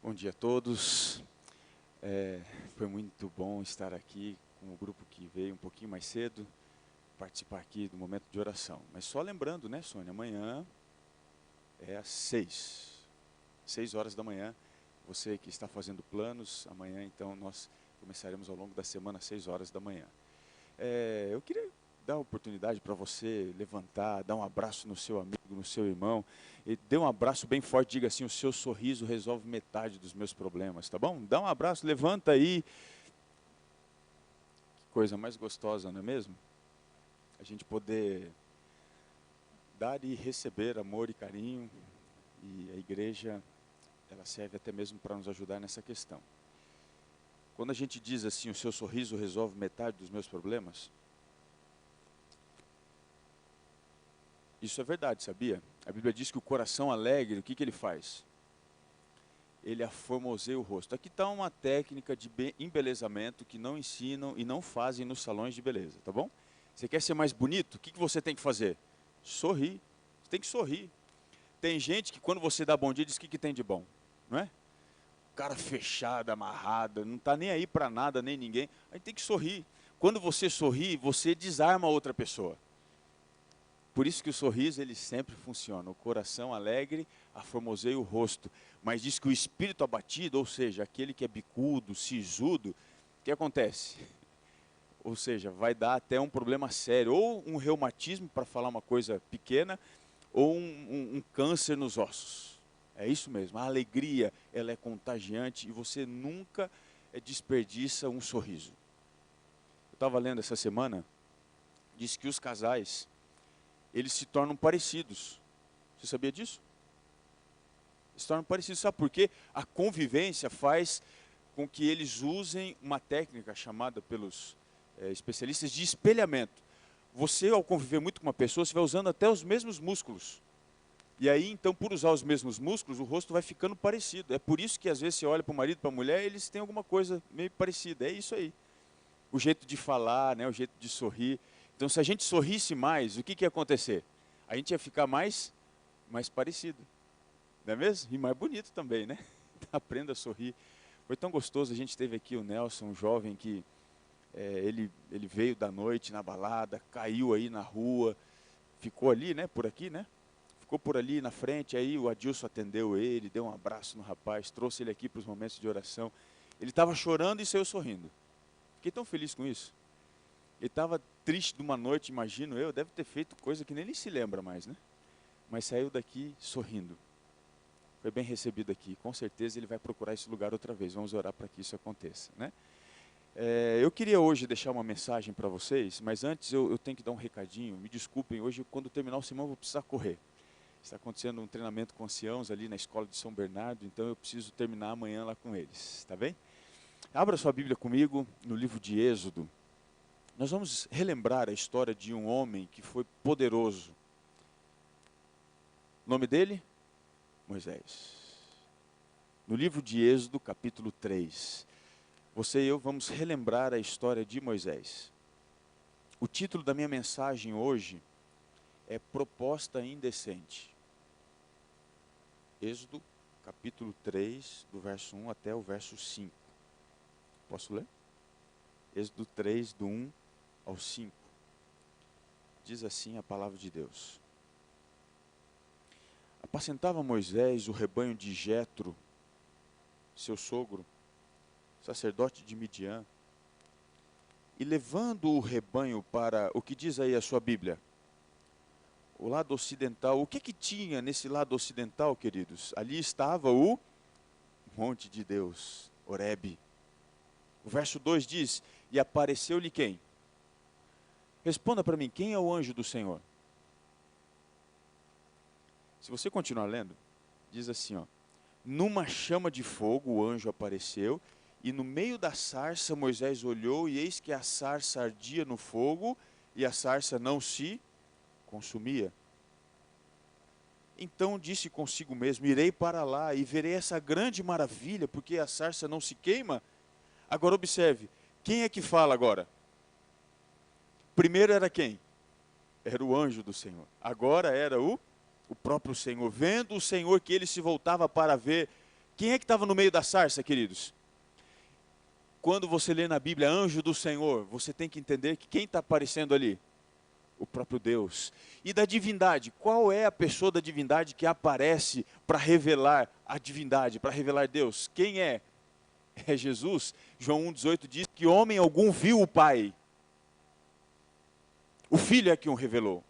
Bom dia a todos. Foi muito bom estar aqui com o grupo que veio um pouquinho mais cedo, participar aqui do momento de oração. Mas só lembrando, né, Sônia, amanhã é às 6 horas da manhã. Você que está fazendo planos, amanhã então nós começaremos ao longo da semana às 6 horas da manhã. Eu queria dar a oportunidade para você levantar, dar um abraço no seu amigo, no seu irmão, e dê um abraço bem forte, diga assim: o seu sorriso resolve metade dos meus problemas, tá bom? Dá um abraço, levanta aí. Que coisa mais gostosa, não é mesmo? A gente poder dar e receber amor e carinho, e a igreja, ela serve até mesmo para nos ajudar nessa questão. Quando a gente diz assim, o seu sorriso resolve metade dos meus problemas, isso é verdade, sabia? A Bíblia diz que o coração alegre, o que ele faz? Ele aformoseia o rosto. Aqui está uma técnica de embelezamento que não ensinam e não fazem nos salões de beleza, tá bom? Você quer ser mais bonito? O que você tem que fazer? Sorrir. Você tem que sorrir. Tem gente que quando você dá bom dia diz o que tem de bom, não é? Cara fechado, amarrado, não está nem aí para nada, nem ninguém. A gente tem que sorrir. Quando você sorri, você desarma a outra pessoa. Por isso que o sorriso, ele sempre funciona. O coração alegre aformoseia o rosto. Mas diz que o espírito abatido, ou seja, aquele que é bicudo, sisudo, o que acontece? Ou seja, vai dar até um problema sério. Ou um reumatismo, para falar uma coisa pequena, ou um câncer nos ossos. É isso mesmo. A alegria, ela é contagiante e você nunca desperdiça um sorriso. Eu estava lendo essa semana, diz que os casais, eles se tornam parecidos. Você sabia disso? Se tornam parecidos. Sabe por quê? A convivência faz com que eles usem uma técnica chamada pelos especialistas de espelhamento. Você, ao conviver muito com uma pessoa, você vai usando até os mesmos músculos. E aí, então, por usar os mesmos músculos, o rosto vai ficando parecido. É por isso que, às vezes, você olha para o marido, para a mulher, eles têm alguma coisa meio parecida. É isso aí. O jeito de falar, né, o jeito de sorrir. Então, se a gente sorrisse mais, o que ia acontecer? A gente ia ficar mais parecido. Não é mesmo? E mais bonito também, né? Aprenda a sorrir. Foi tão gostoso, a gente teve aqui o Nelson, um jovem que ele veio da noite na balada, caiu aí na rua, ficou ali, né, por aqui, né? Ficou por ali na frente, aí o Adilson atendeu ele, deu um abraço no rapaz, trouxe ele aqui para os momentos de oração. Ele estava chorando e saiu sorrindo. Fiquei tão feliz com isso. Ele estava triste de uma noite, imagino eu, deve ter feito coisa que nem ele se lembra mais, né? Mas saiu daqui sorrindo. Foi bem recebido aqui. Com certeza ele vai procurar esse lugar outra vez. Vamos orar para que isso aconteça, né? Eu queria hoje deixar uma mensagem para vocês, mas antes eu tenho que dar um recadinho. Me desculpem, hoje quando terminar o sermão eu vou precisar correr. Está acontecendo um treinamento com anciãos ali na escola de São Bernardo, então eu preciso terminar amanhã lá com eles, está bem? Abra sua Bíblia comigo no livro de Êxodo. Nós vamos relembrar a história de um homem que foi poderoso. O nome dele? Moisés. No livro de Êxodo, capítulo 3. Você e eu vamos relembrar a história de Moisés. O título da minha mensagem hoje é Proposta Indecente. Êxodo, capítulo 3, do verso 1 até o verso 5. Posso ler? Êxodo 3, do 1 ao 5. Diz assim a palavra de Deus. Apacentava Moisés o rebanho de Jetro, seu sogro, sacerdote de Midian, e levando o rebanho para, o que diz aí a sua Bíblia? O lado ocidental. O que tinha nesse lado ocidental, queridos? Ali estava o monte de Deus, Horebe. O verso 2 diz, e apareceu-lhe quem? Responda para mim, quem é o anjo do Senhor? Se você continuar lendo, diz assim, ó, numa chama de fogo o anjo apareceu, e no meio da sarça Moisés olhou, e eis que a sarça ardia no fogo, e a sarça não se consumia. Então disse consigo mesmo, irei para lá e verei essa grande maravilha, porque a sarça não se queima. Agora observe, quem é que fala agora? Primeiro era quem? Era o anjo do Senhor. Agora era o próprio Senhor. Vendo o Senhor que ele se voltava para ver Quem é que estava no meio da sarça, queridos? Quando você lê na Bíblia anjo do Senhor, você tem que entender que quem está aparecendo ali? O próprio Deus. E da divindade, qual é a pessoa da divindade que aparece para revelar a divindade, para revelar Deus? Quem é? É Jesus. João 1,18 diz que homem algum viu o Pai. O Filho é quem o revelou.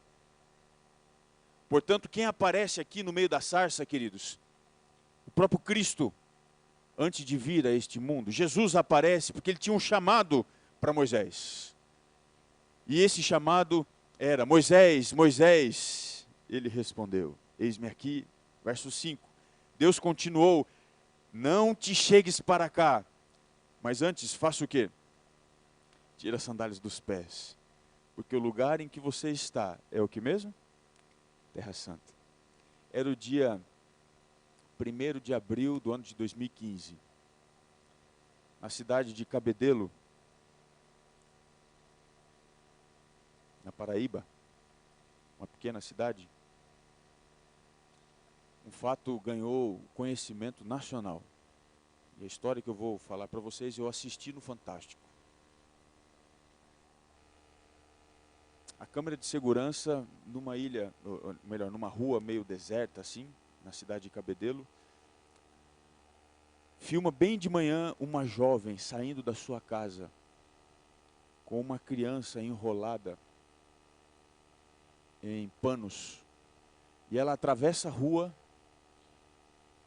Portanto, quem aparece aqui no meio da sarça, queridos? O próprio Cristo, antes de vir a este mundo. Jesus aparece porque ele tinha um chamado para Moisés. E esse chamado era: Moisés, Moisés. Ele respondeu: eis-me aqui. Verso 5. Deus continuou: não te chegues para cá, mas antes faça o quê? Tira as sandálias dos pés, porque o lugar em que você está é o que mesmo? Terra Santa. Era o dia 1º de abril do ano de 2015, na cidade de Cabedelo, na Paraíba, uma pequena cidade. Um fato ganhou conhecimento nacional. E a história que eu vou falar para vocês, eu assisti no Fantástico. A câmera de segurança numa ilha, ou melhor, numa rua meio deserta assim, na cidade de Cabedelo, filma bem de manhã uma jovem saindo da sua casa com uma criança enrolada em panos. E ela atravessa a rua,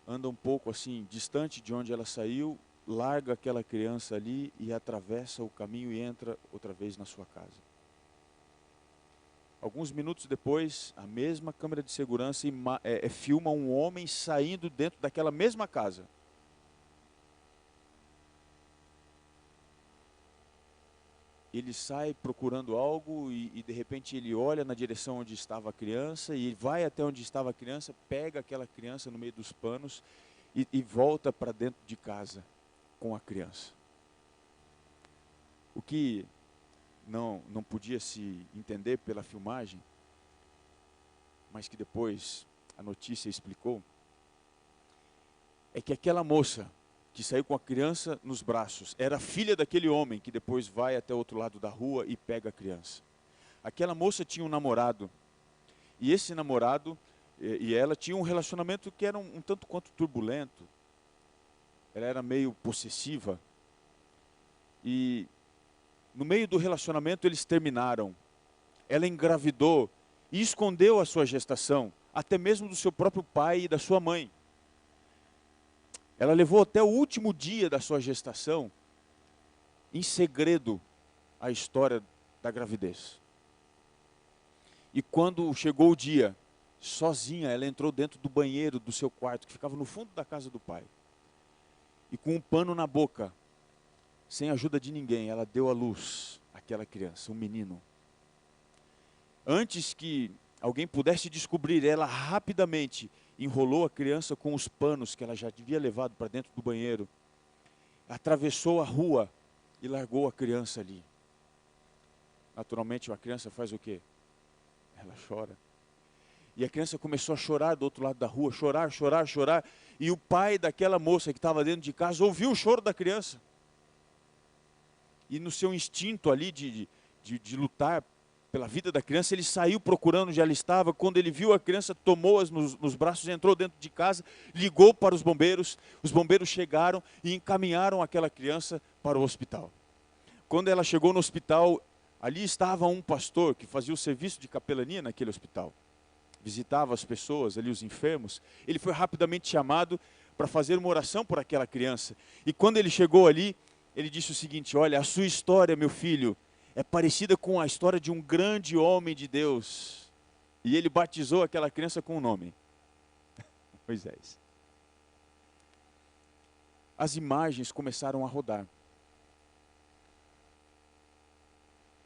anda um pouco assim, distante de onde ela saiu, larga aquela criança ali e atravessa o caminho e entra outra vez na sua casa. Alguns minutos depois, a mesma câmera de segurança filma um homem saindo dentro daquela mesma casa. Ele sai procurando algo e de repente ele olha na direção onde estava a criança e vai até onde estava a criança, pega aquela criança no meio dos panos e volta para dentro de casa com a criança. O que não podia se entender pela filmagem, mas que depois a notícia explicou, é que aquela moça que saiu com a criança nos braços era filha daquele homem que depois vai até o outro lado da rua e pega a criança. Aquela moça tinha um namorado, e esse namorado e ela tinham um relacionamento que era um tanto quanto turbulento. Ela era meio possessiva, e no meio do relacionamento eles terminaram. Ela engravidou e escondeu a sua gestação, até mesmo do seu próprio pai e da sua mãe. Ela levou até o último dia da sua gestação, em segredo, a história da gravidez. E quando chegou o dia, sozinha, ela entrou dentro do banheiro do seu quarto, que ficava no fundo da casa do pai. E com um pano na boca, sem ajuda de ninguém, ela deu à luz àquela criança, um menino. Antes que alguém pudesse descobrir, ela rapidamente enrolou a criança com os panos que ela já havia levado para dentro do banheiro, atravessou a rua e largou a criança ali. Naturalmente, a criança faz o quê? Ela chora. E a criança começou a chorar do outro lado da rua, chorar, chorar, chorar. E o pai daquela moça que estava dentro de casa ouviu o choro da criança. E no seu instinto ali de lutar pela vida da criança, ele saiu procurando onde ela estava. Quando ele viu a criança, tomou-a nos braços, entrou dentro de casa, ligou para os bombeiros chegaram e encaminharam aquela criança para o hospital. Quando ela chegou no hospital, ali estava um pastor que fazia o serviço de capelania naquele hospital. Visitava as pessoas ali, os enfermos. Ele foi rapidamente chamado para fazer uma oração por aquela criança. E quando ele chegou ali, ele disse o seguinte: olha, a sua história, meu filho, é parecida com a história de um grande homem de Deus. E ele batizou aquela criança com o nome: Moisés. As imagens começaram a rodar.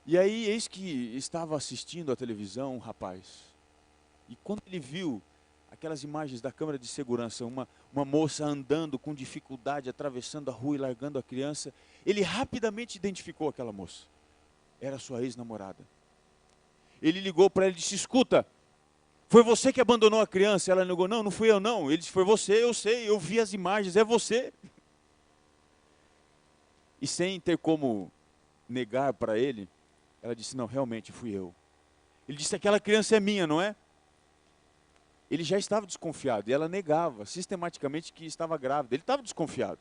E aí, eis que estava assistindo a televisão um rapaz. E quando ele viu aquelas imagens da câmera de segurança, uma moça andando com dificuldade, atravessando a rua e largando a criança, ele rapidamente identificou aquela moça. Era sua ex-namorada. Ele ligou para ela e disse: escuta, Foi você que abandonou a criança? Ela negou, não, não fui eu não. Ele disse, foi você, eu sei, eu vi as imagens, é você. E sem ter como negar para ele, ela disse, não, realmente fui eu. Ele disse, aquela criança é minha, não é? Ele já estava desconfiado, e ela negava sistematicamente que estava grávida. Ele estava desconfiado.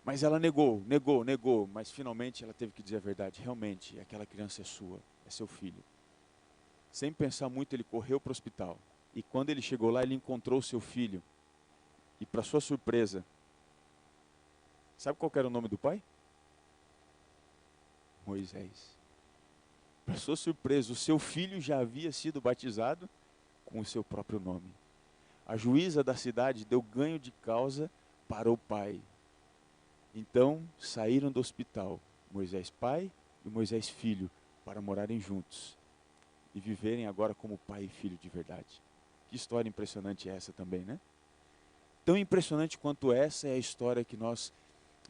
Mas ela negou, mas finalmente ela teve que dizer a verdade. Realmente, aquela criança é sua, é seu filho. Sem pensar muito, ele correu para o hospital. E quando ele chegou lá, ele encontrou seu filho. E para sua surpresa, sabe qual era o nome do pai? Moisés. Para sua surpresa, o seu filho já havia sido batizado com o seu próprio nome. A juíza da cidade deu ganho de causa para o pai. Então, saíram do hospital, Moisés pai e Moisés filho, para morarem juntos. E viverem agora como pai e filho de verdade. Que história impressionante é essa também, né? Tão impressionante quanto essa é a história que nós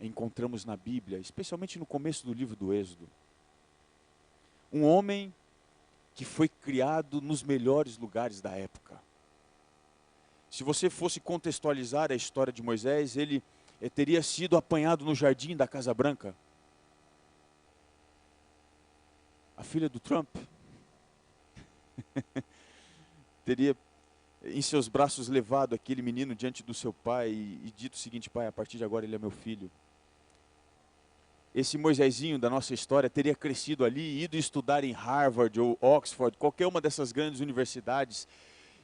encontramos na Bíblia, especialmente no começo do livro do Êxodo. Um homem que foi criado nos melhores lugares da época. Se você fosse contextualizar a história de Moisés, ele teria sido apanhado no jardim da Casa Branca. A filha do Trump teria em seus braços levado aquele menino diante do seu pai e dito o seguinte, pai, a partir de agora ele é meu filho. Esse Moisésinho da nossa história teria crescido ali, ido estudar em Harvard ou Oxford, qualquer uma dessas grandes universidades.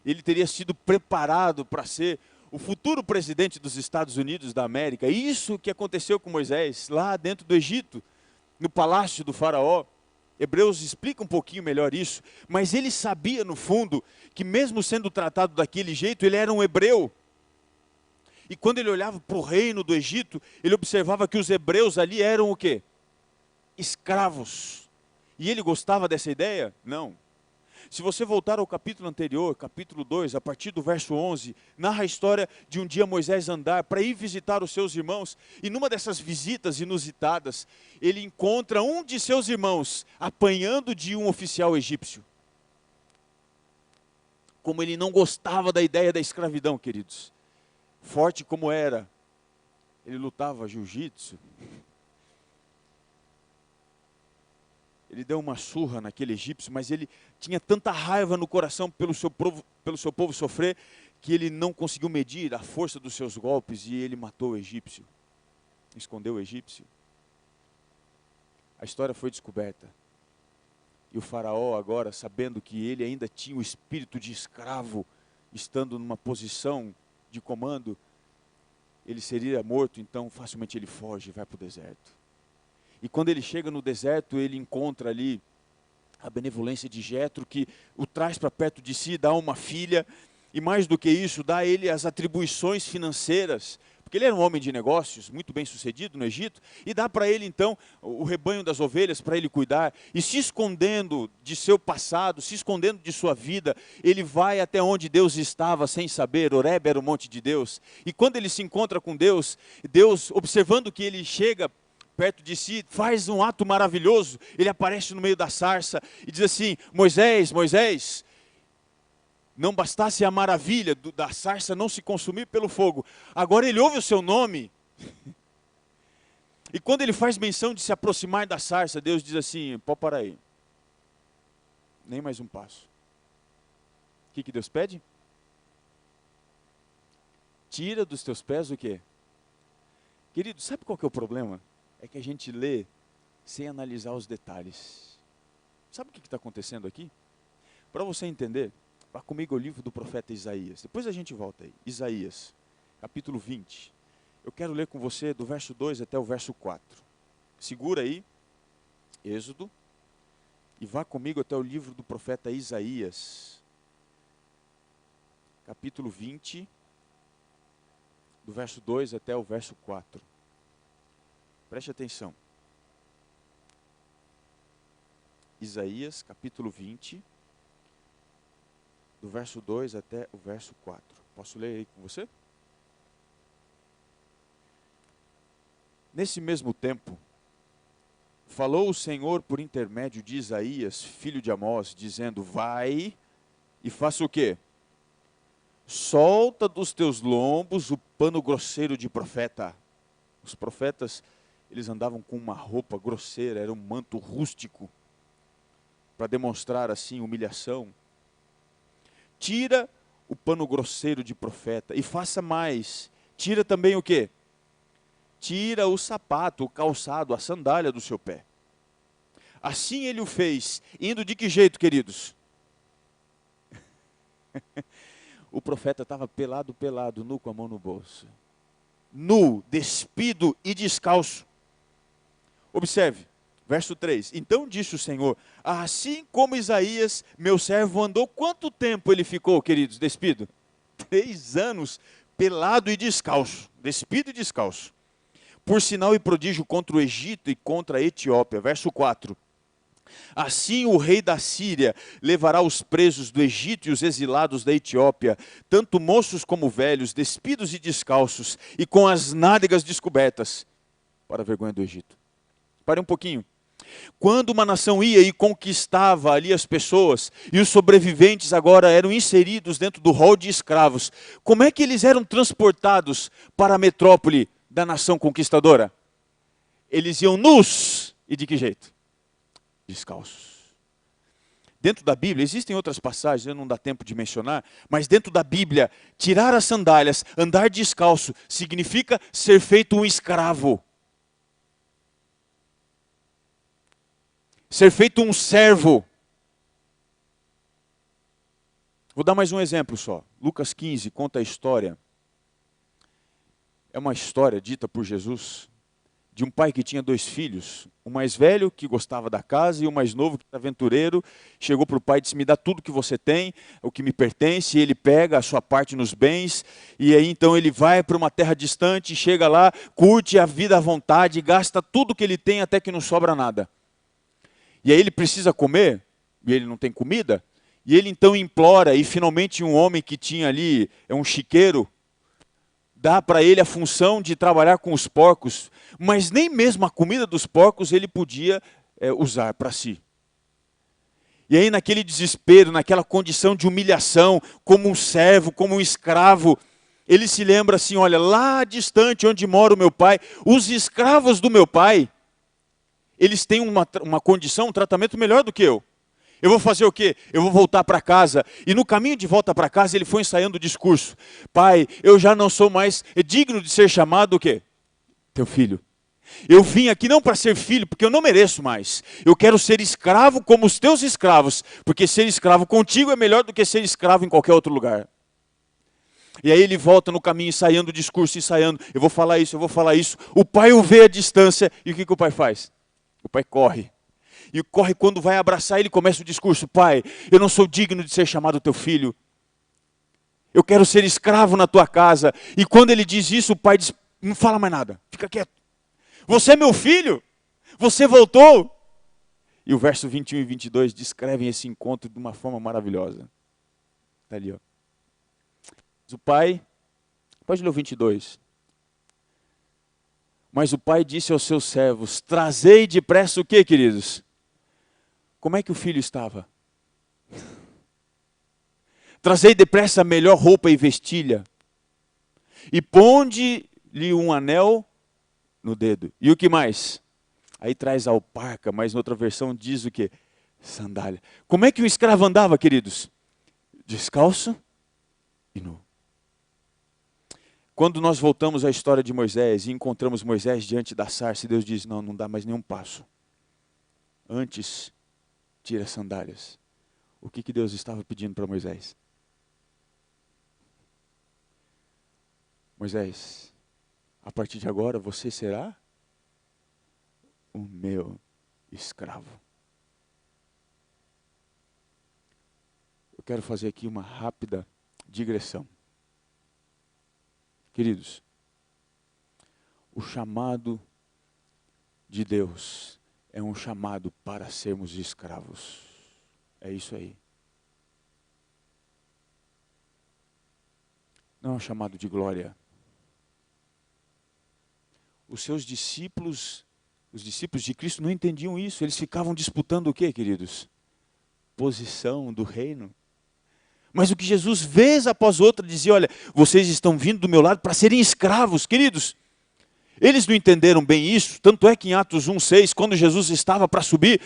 Ele teria sido preparado para ser o futuro presidente dos Estados Unidos da América. Isso que aconteceu com Moisés, lá dentro do Egito, no palácio do faraó. Hebreus explica um pouquinho melhor isso, mas ele sabia no fundo que mesmo sendo tratado daquele jeito, ele era um hebreu. E quando ele olhava para o reino do Egito, ele observava que os hebreus ali eram o quê? Escravos. E ele gostava dessa ideia? Não. Se você voltar ao capítulo anterior, capítulo 2, a partir do verso 11, narra a história de um dia Moisés andar para ir visitar os seus irmãos, e numa dessas visitas inusitadas, ele encontra um de seus irmãos apanhando de um oficial egípcio. Como ele não gostava da ideia da escravidão, queridos. Forte como era, ele lutava jiu-jitsu. Ele deu uma surra naquele egípcio, mas ele tinha tanta raiva no coração pelo seu povo sofrer, que ele não conseguiu medir a força dos seus golpes e ele matou o egípcio. Escondeu o egípcio. A história foi descoberta. E o faraó agora, sabendo que ele ainda tinha o espírito de escravo, estando numa posição de comando, ele seria morto, então facilmente ele foge e vai para o deserto. E quando ele chega no deserto, ele encontra ali a benevolência de Jetro, que o traz para perto de si, dá uma filha, e mais do que isso, dá a ele as atribuições financeiras, porque ele era um homem de negócios, muito bem sucedido no Egito, e dá para ele então o rebanho das ovelhas para ele cuidar, e se escondendo de seu passado, se escondendo de sua vida, ele vai até onde Deus estava sem saber. Horebe era o monte de Deus, e quando ele se encontra com Deus, Deus, observando que ele chega perto de si, faz um ato maravilhoso. Ele aparece no meio da sarça e diz assim, Moisés, Moisés, não bastasse a maravilha da sarça não se consumir pelo fogo, agora ele ouve o seu nome. E quando ele faz menção de se aproximar da sarça, Deus diz assim, pode parar aí, nem mais um passo. O que Deus pede? Tira dos teus pés o quê? Querido, sabe qual que é o problema? É que a gente lê sem analisar os detalhes. Sabe o que está acontecendo aqui? Para você entender, vá comigo ao livro do profeta Isaías. Depois a gente volta aí. Isaías, capítulo 20. Eu quero ler com você do verso 2 até o verso 4. Segura aí, Êxodo, e vá comigo até o livro do profeta Isaías. Capítulo 20, do verso 2 até o verso 4. Preste atenção. Isaías, capítulo 20, do verso 2 até o verso 4. Posso ler aí com você? Nesse mesmo tempo, falou o Senhor por intermédio de Isaías, filho de Amós, dizendo, vai, e faça o quê? Solta dos teus lombos o pano grosseiro de profeta. Os profetas, eles andavam com uma roupa grosseira, era um manto rústico, para demonstrar assim humilhação. Tira o pano grosseiro de profeta e faça mais. Tira também o quê? Tira o sapato, o calçado, a sandália do seu pé. Assim ele o fez, indo de que jeito, queridos? O profeta estava pelado, nu com a mão no bolso. Nu, despido e descalço. Observe, verso 3. Então disse o Senhor, assim como Isaías, meu servo, andou, quanto tempo ele ficou, queridos, despido? 3 anos, pelado e descalço. Despido e descalço. Por sinal e prodígio contra o Egito e contra a Etiópia. Verso 4. Assim o rei da Síria levará os presos do Egito e os exilados da Etiópia, tanto moços como velhos, despidos e descalços, e com as nádegas descobertas, para a vergonha do Egito. Pare um pouquinho. Quando uma nação ia e conquistava ali as pessoas, e os sobreviventes agora eram inseridos dentro do rol de escravos, como é que eles eram transportados para a metrópole da nação conquistadora? Eles iam nus, e de que jeito? Descalços. Dentro da Bíblia, existem outras passagens, não dá tempo de mencionar, mas dentro da Bíblia, tirar as sandálias, andar descalço, significa ser feito um escravo. Ser feito um servo. Vou dar mais um exemplo só. Lucas 15 conta a história. É uma história dita por Jesus, de um pai que tinha 2 filhos, o mais velho que gostava da casa e o mais novo que era aventureiro, chegou para o pai e disse, me dá tudo que você tem, o que me pertence, e ele pega a sua parte nos bens, e aí então ele vai para uma terra distante, chega lá, curte a vida à vontade, gasta tudo que ele tem até que não sobra nada. E aí ele precisa comer, e ele não tem comida, e ele então implora, e finalmente um homem que tinha ali, um chiqueiro, dá para ele a função de trabalhar com os porcos, mas nem mesmo a comida dos porcos ele podia usar para si. E aí naquele desespero, naquela condição de humilhação, como um servo, como um escravo, ele se lembra assim, olha, lá distante onde mora o meu pai, os escravos do meu pai, eles têm uma condição, um tratamento melhor do que eu. Eu vou fazer o quê? Eu vou voltar para casa. E no caminho de volta para casa, ele foi ensaiando o discurso. Pai, eu já não sou mais digno de ser chamado o quê? Teu filho. Eu vim aqui não para ser filho, porque eu não mereço mais. Eu quero ser escravo como os teus escravos, porque ser escravo contigo é melhor do que ser escravo em qualquer outro lugar. E aí ele volta no caminho, ensaiando o discurso, ensaiando. Eu vou falar isso, eu vou falar isso. O pai o vê à distância, e o que o pai faz? O pai corre. E corre quando vai abraçar, ele começa o discurso, pai, eu não sou digno de ser chamado teu filho. Eu quero ser escravo na tua casa. E quando ele diz isso, o pai diz, não fala mais nada, fica quieto. Você é meu filho, você voltou. E o verso 21 e 22 descrevem esse encontro de uma forma maravilhosa. Está ali, ó. O pai, pode ler o 22. Mas o pai disse aos seus servos, trazei depressa o quê, queridos? Como é que o filho estava? Trazei depressa a melhor roupa e vestilha. E ponde-lhe um anel no dedo. E o que mais? Aí traz a alparca, mas na outra versão diz o quê? Sandália. Como é que o escravo andava, queridos? Descalço e nu. Quando nós voltamos à história de Moisés e encontramos Moisés diante da sarça, Deus diz, não, não dá mais nenhum passo. Antes, tira as sandálias. O que Deus estava pedindo para Moisés? Moisés, a partir de agora você será o meu escravo. Eu quero fazer aqui uma rápida digressão. Queridos, o chamado de Deus é um chamado para sermos escravos. É isso aí. Não é um chamado de glória. Os seus discípulos, os discípulos de Cristo não entendiam isso. Eles ficavam disputando o quê, queridos? Posição do reino. Mas o que Jesus, vez após outra, dizia, olha, vocês estão vindo do meu lado para serem escravos, queridos. Eles não entenderam bem isso, tanto é que em Atos 1:6, quando Jesus estava para subir,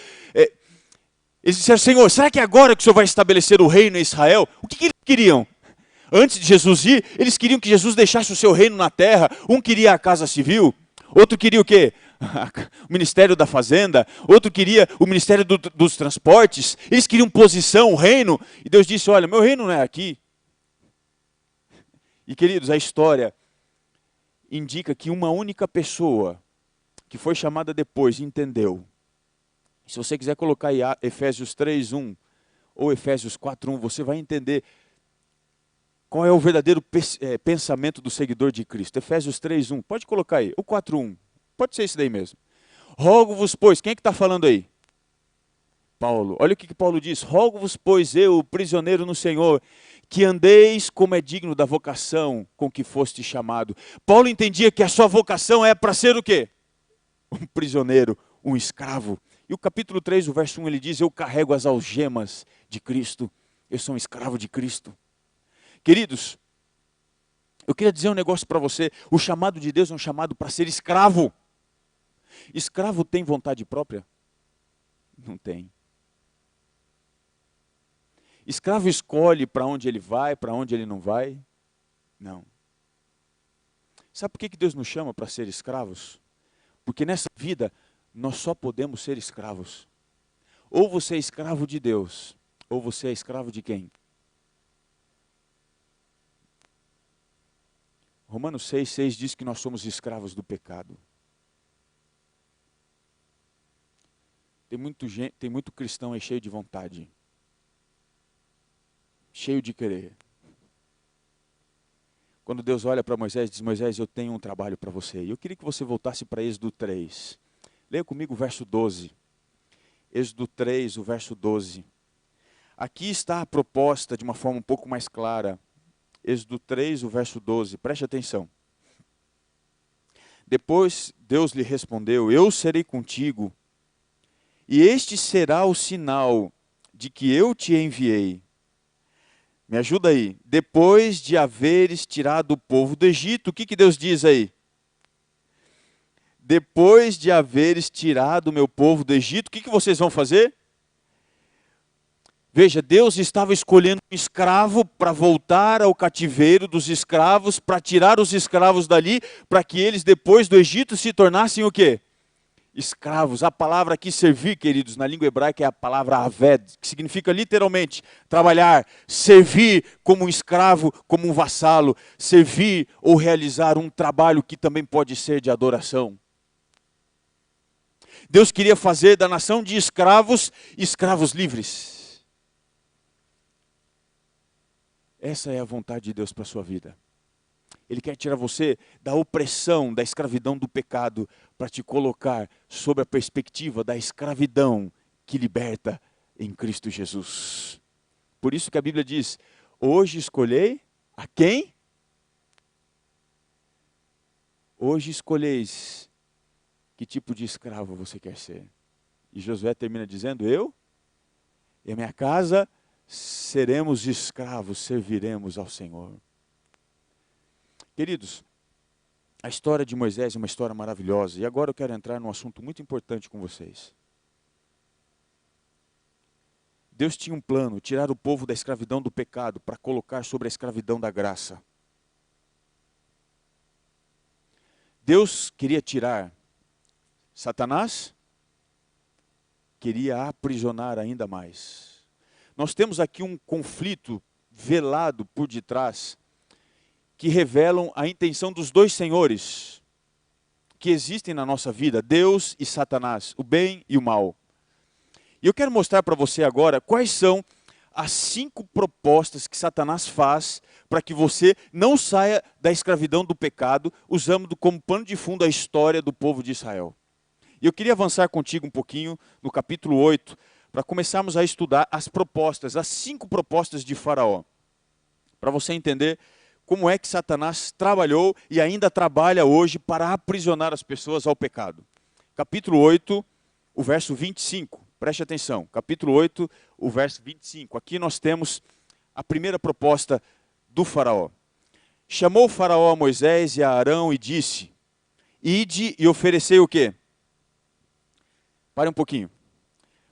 eles disseram, Senhor, será que é agora que o Senhor vai estabelecer o reino em Israel? O que eles queriam? Antes de Jesus ir, eles queriam que Jesus deixasse o seu reino na terra. Um queria a casa civil, outro queria o quê? O ministério da fazenda, outro queria o ministério dos transportes. Eles queriam posição, o reino. E Deus disse, olha, meu reino não é aqui. E queridos, a história indica que uma única pessoa, que foi chamada depois, entendeu. Se você quiser colocar aí Efésios 3:1 ou Efésios 4:1, você vai entender qual é o verdadeiro pensamento do seguidor de Cristo. Efésios 3:1, pode colocar aí, o 4:1, pode ser esse daí mesmo. Rogo-vos, pois, quem é que está falando aí? Paulo. Olha o que Paulo diz, rogo-vos, pois, eu, prisioneiro no Senhor, que andeis como é digno da vocação com que foste chamado. Paulo entendia que a sua vocação é para ser o quê? Um prisioneiro, um escravo. E o capítulo 3, o verso 1, ele diz, eu carrego as algemas de Cristo, eu sou um escravo de Cristo. Queridos, eu queria dizer um negócio para você, o chamado de Deus é um chamado para ser escravo. Escravo tem vontade própria? Não tem. Escravo escolhe para onde ele vai, para onde ele não vai? Não. Sabe por que Deus nos chama para ser escravos? Porque nessa vida nós só podemos ser escravos. Ou você é escravo de Deus, ou você é escravo de quem? Romanos 6:6 diz que nós somos escravos do pecado. Tem muito cristão aí cheio de vontade. Cheio de querer. Quando Deus olha para Moisés e diz, Moisés, eu tenho um trabalho para você. E eu queria que você voltasse para Êxodo 3. Leia comigo o verso 12. Êxodo 3, o verso 12. Aqui está a proposta de uma forma um pouco mais clara. Êxodo 3, o verso 12. Preste atenção. Depois Deus lhe respondeu, eu serei contigo, e este será o sinal de que eu te enviei. Me ajuda aí. Depois de haveres tirado o povo do Egito, o que Deus diz aí? Depois de haveres tirado o meu povo do Egito, o que vocês vão fazer? Veja, Deus estava escolhendo um escravo para voltar ao cativeiro dos escravos, para tirar os escravos dali, para que eles depois do Egito se tornassem o quê? Escravos. A palavra aqui servir, queridos, na língua hebraica é a palavra aved, que significa literalmente trabalhar, servir como um escravo, como um vassalo, servir ou realizar um trabalho que também pode ser de adoração. Deus queria fazer da nação de escravos, escravos livres. Essa é a vontade de Deus para a sua vida. Ele quer tirar você da opressão, da escravidão do pecado, para te colocar sob a perspectiva da escravidão que liberta em Cristo Jesus. Por isso que a Bíblia diz, hoje escolhei a quem? Hoje escolheis que tipo de escravo você quer ser. E Josué termina dizendo, eu e a minha casa seremos escravos, serviremos ao Senhor. Queridos, a história de Moisés é uma história maravilhosa. E agora eu quero entrar num assunto muito importante com vocês. Deus tinha um plano, tirar o povo da escravidão do pecado, para colocar sobre a escravidão da graça. Deus queria tirar Satanás, queria aprisionar ainda mais. Nós temos aqui um conflito velado por detrás, que revelam a intenção dos dois senhores que existem na nossa vida, Deus e Satanás, o bem e o mal. E eu quero mostrar para você agora quais são as 5 propostas que Satanás faz para que você não saia da escravidão do pecado, usando como pano de fundo a história do povo de Israel. E eu queria avançar contigo um pouquinho no capítulo 8, para começarmos a estudar as propostas, as 5 propostas de Faraó. Para você entender como é que Satanás trabalhou e ainda trabalha hoje para aprisionar as pessoas ao pecado. Capítulo 8, o verso 25. Preste atenção. Capítulo 8, o verso 25. Aqui nós temos a primeira proposta do faraó. Chamou o faraó a Moisés e a Arão e disse, ide e oferecei o quê? Pare um pouquinho.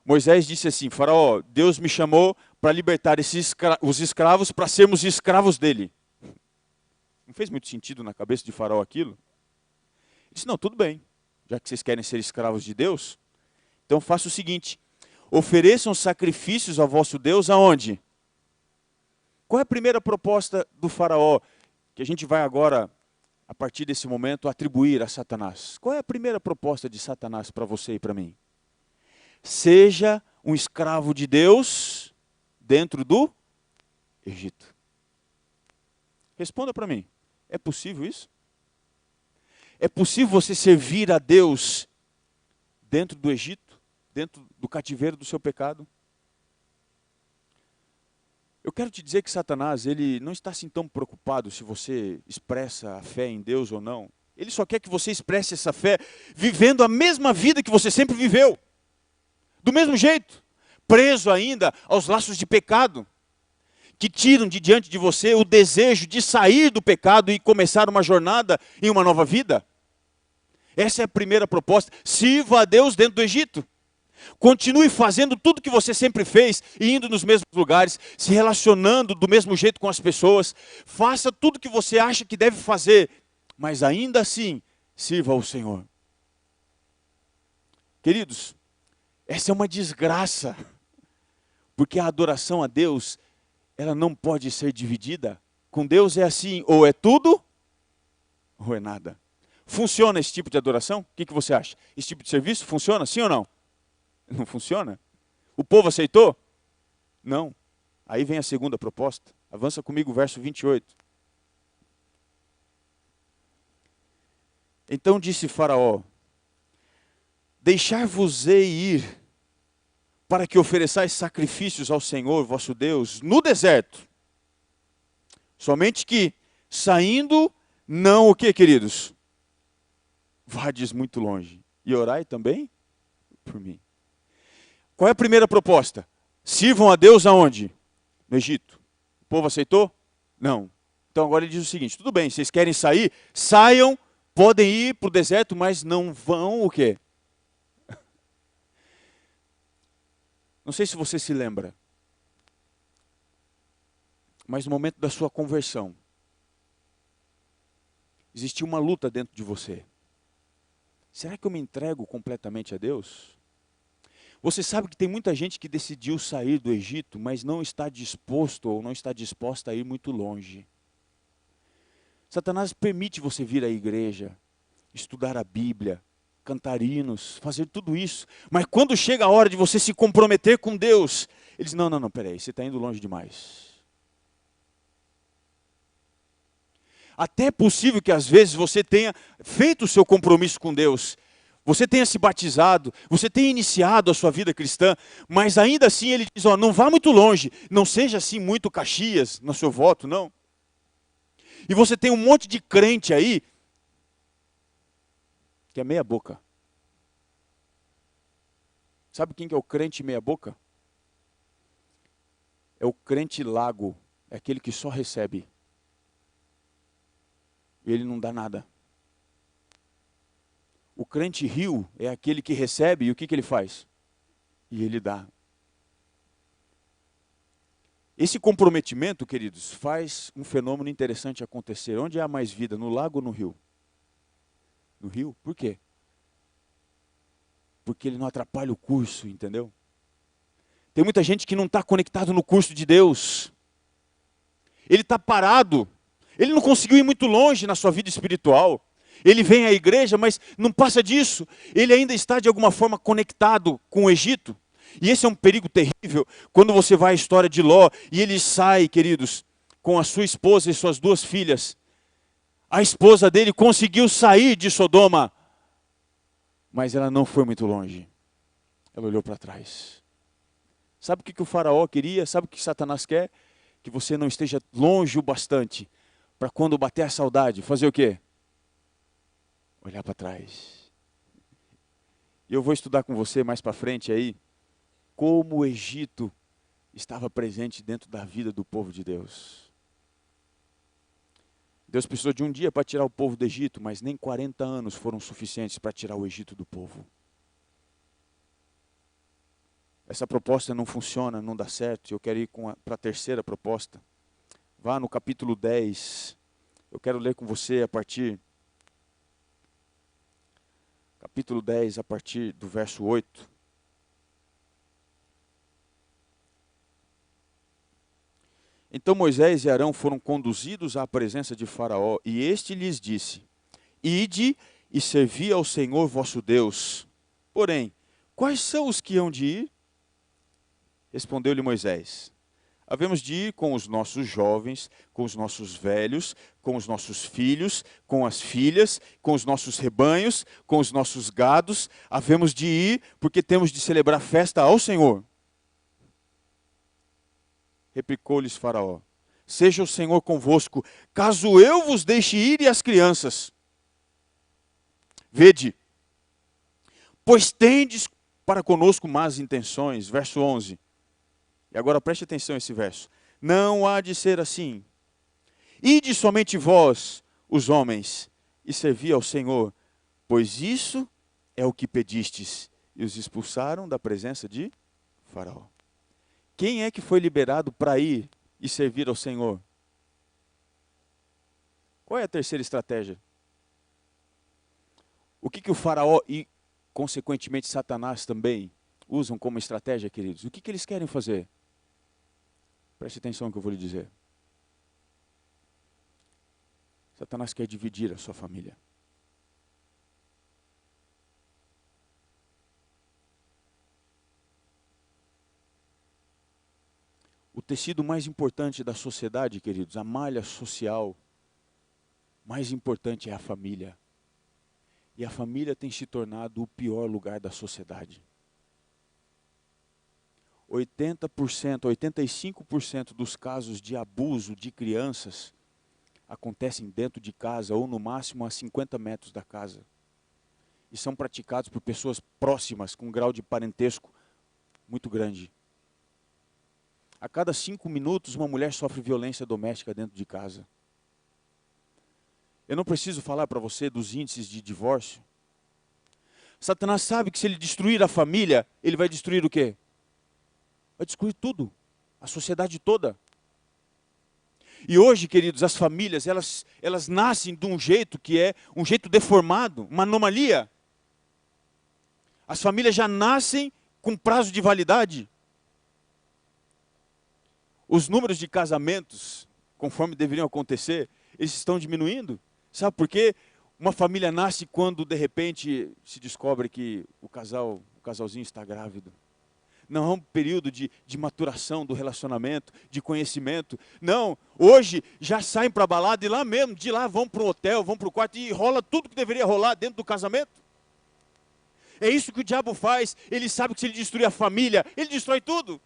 Moisés disse assim, faraó, Deus me chamou para libertar os escravos para sermos escravos dele. Não fez muito sentido na cabeça de faraó aquilo? Ele disse, não, tudo bem, já que vocês querem ser escravos de Deus, então faça o seguinte, ofereçam sacrifícios ao vosso Deus aonde? Qual é a primeira proposta do faraó, que a gente vai agora, a partir desse momento, atribuir a Satanás? Qual é a primeira proposta de Satanás para você e para mim? Seja um escravo de Deus dentro do Egito. Responda para mim, é possível isso? É possível você servir a Deus dentro do Egito? Dentro do cativeiro do seu pecado? Eu quero te dizer que Satanás, ele não está assim tão preocupado se você expressa a fé em Deus ou não. Ele só quer que você expresse essa fé vivendo a mesma vida que você sempre viveu. Do mesmo jeito, preso ainda aos laços de pecado, que tiram de diante de você o desejo de sair do pecado e começar uma jornada em uma nova vida. Essa é a primeira proposta. Sirva a Deus dentro do Egito. Continue fazendo tudo que você sempre fez, indo nos mesmos lugares, se relacionando do mesmo jeito com as pessoas. Faça tudo que você acha que deve fazer, mas ainda assim, sirva ao Senhor. Queridos, essa é uma desgraça, porque a adoração a Deus, ela não pode ser dividida. Com Deus é assim, ou é tudo, ou é nada. Funciona esse tipo de adoração? O que você acha? Esse tipo de serviço funciona, sim ou não? Não funciona? O povo aceitou? Não. Aí vem a segunda proposta. Avança comigo, verso 28. Então disse Faraó, deixar-vos-ei ir, para que ofereçais sacrifícios ao Senhor, vosso Deus, no deserto. Somente que, saindo, não o que, queridos? Vades muito longe. E orai também por mim. Qual é a primeira proposta? Sirvam a Deus aonde? No Egito. O povo aceitou? Não. Então agora ele diz o seguinte, tudo bem, vocês querem sair? Saiam, podem ir para o deserto, mas não vão o quê? Não sei se você se lembra, mas no momento da sua conversão, existiu uma luta dentro de você. Será que eu me entrego completamente a Deus? Você sabe que tem muita gente que decidiu sair do Egito, mas não está disposto ou não está disposta a ir muito longe. Satanás permite você vir à igreja, estudar a Bíblia, cantar hinos, fazer tudo isso. Mas quando chega a hora de você se comprometer com Deus, ele diz, não, peraí, você está indo longe demais. Até é possível que às vezes você tenha feito o seu compromisso com Deus, você tenha se batizado, você tenha iniciado a sua vida cristã, mas ainda assim ele diz, não vá muito longe, não seja assim muito Caxias no seu voto, não. E você tem um monte de crente aí, que é meia boca. Sabe quem que é o crente meia boca? É o crente lago, é aquele que só recebe. E ele não dá nada. O crente rio é aquele que recebe e o que ele faz? E ele dá. Esse comprometimento, queridos, faz um fenômeno interessante acontecer. Onde há mais vida, no lago ou no rio? No rio? Por quê? Porque ele não atrapalha o curso, entendeu? Tem muita gente que não está conectado no curso de Deus. Ele está parado. Ele não conseguiu ir muito longe na sua vida espiritual. Ele vem à igreja, mas não passa disso. Ele ainda está de alguma forma conectado com o Egito. E esse é um perigo terrível, quando você vai à história de Ló, e ele sai, queridos, com a sua esposa e suas duas filhas. A esposa dele conseguiu sair de Sodoma, mas ela não foi muito longe. Ela olhou para trás. Sabe o que o faraó queria? Sabe o que Satanás quer? Que você não esteja longe o bastante, para quando bater a saudade, fazer o quê? Olhar para trás. E eu vou estudar com você mais para frente aí, como o Egito estava presente dentro da vida do povo de Deus. Deus precisou de um dia para tirar o povo do Egito, mas nem 40 anos foram suficientes para tirar o Egito do povo. Essa proposta não funciona, não dá certo. Eu quero ir para a terceira proposta. Vá no capítulo 10. Eu quero ler com você a partir... Capítulo 10, a partir do verso 8. Então Moisés e Arão foram conduzidos à presença de Faraó, e este lhes disse: Ide e servi ao Senhor vosso Deus. Porém, quais são os que hão de ir? Respondeu-lhe Moisés: Havemos de ir com os nossos jovens, com os nossos velhos, com os nossos filhos, com as filhas, com os nossos rebanhos, com os nossos gados. Havemos de ir porque temos de celebrar festa ao Senhor. Replicou-lhes Faraó: Seja o Senhor convosco, caso eu vos deixe ir e as crianças. Vede, pois tendes para conosco más intenções. Verso 11. E agora preste atenção a esse verso. Não há de ser assim. Ide somente vós, os homens, e servi ao Senhor, pois isso é o que pedistes. E os expulsaram da presença de Faraó. Quem é que foi liberado para ir e servir ao Senhor? Qual é a terceira estratégia? O que o Faraó e, consequentemente, Satanás também usam como estratégia, queridos? O que eles querem fazer? Preste atenção no que eu vou lhe dizer. Satanás quer dividir a sua família. O tecido mais importante da sociedade, queridos, a malha social mais importante é a família. E a família tem se tornado o pior lugar da sociedade. 80%, 85% dos casos de abuso de crianças acontecem dentro de casa ou no máximo a 50 metros da casa. E são praticados por pessoas próximas, com um grau de parentesco muito grande. A cada 5 minutos, uma mulher sofre violência doméstica dentro de casa. Eu não preciso falar para você dos índices de divórcio. Satanás sabe que se ele destruir a família, ele vai destruir o quê? Vai destruir tudo, a sociedade toda. E hoje, queridos, as famílias, elas nascem de um jeito que é um jeito deformado, uma anomalia. As famílias já nascem com prazo de validade. Os números de casamentos, conforme deveriam acontecer, eles estão diminuindo. Sabe por quê? Uma família nasce quando, de repente, se descobre que o casalzinho está grávido. Não é um período de maturação do relacionamento, de conhecimento. Não, hoje já saem para a balada e lá mesmo, de lá vão para o hotel, vão para o quarto e rola tudo que deveria rolar dentro do casamento. É isso que o diabo faz. Ele sabe que se ele destruir a família, ele destrói tudo.